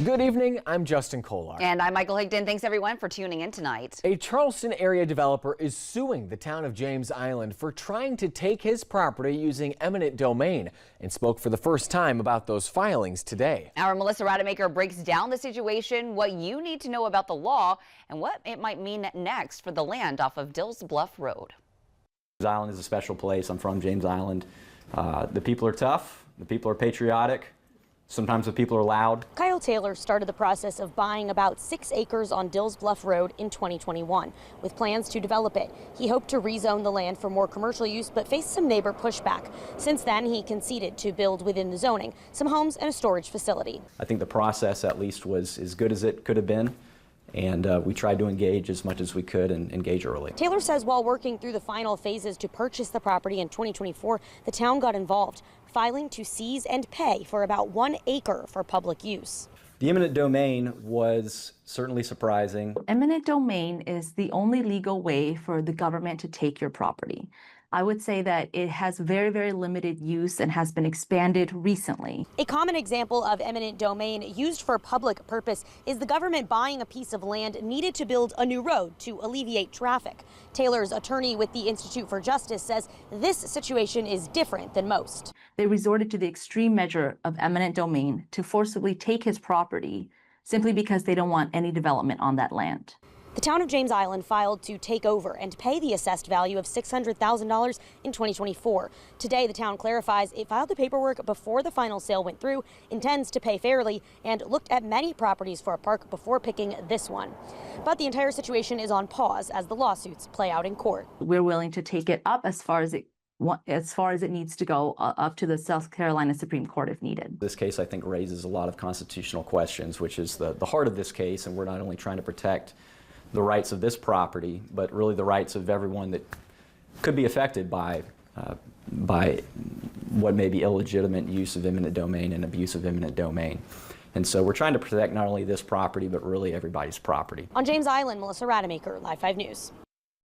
Good evening, I'm Justin Kolar. And I'm Michael Higdon. Thanks everyone for tuning in tonight. A Charleston area developer is suing the town of James Island for trying to take his property using eminent domain and spoke for the first time about those filings today. Our Melissa Rademacher breaks down the situation, what you need to know about the law, and what it might mean next for the land off of Dills Bluff Road. James Island is a special place. I'm from James Island. The people are tough. The people are patriotic. Sometimes the people are loud. Kyle Taylor started the process of buying about 6 acres on Dills Bluff Road in 2021 with plans to develop it. He hoped to rezone the land for more commercial use, but faced some neighbor pushback. Since then, he conceded to build within the zoning, some homes and a storage facility. I think the process at least was as good as it could have been. And we tried to engage as much as we could and engage early. Taylor says while working through the final phases to purchase the property in 2024, the town got involved, filing to seize and pay for about 1 acre for public use. The eminent domain was certainly surprising. Eminent domain is the only legal way for the government to take your property. I would say that it has very, very limited use and has been expanded recently. A common example of eminent domain used for public purpose is the government buying a piece of land needed to build a new road to alleviate traffic. Taylor's attorney with the Institute for Justice says this situation is different than most. They resorted to the extreme measure of eminent domain to forcibly take his property simply because they don't want any development on that land. The town of James Island filed to take over and pay the assessed value of $600,000 in 2024. Today, the town clarifies it filed the paperwork before the final sale went through, intends to pay fairly, and looked at many properties for a park before picking this one. But the entire situation is on pause as the lawsuits play out in court. We're willing to take it up as far as it needs to go, up to the South Carolina Supreme Court if needed. This case, I think, raises a lot of constitutional questions, which is the heart of this case, and we're not only trying to protect the rights of this property, but really the rights of everyone that could be affected by what may be illegitimate use of eminent domain and abuse of eminent domain. And so we're trying to protect not only this property, but really everybody's property. On James Island, Melissa Rademacher, Live 5 News.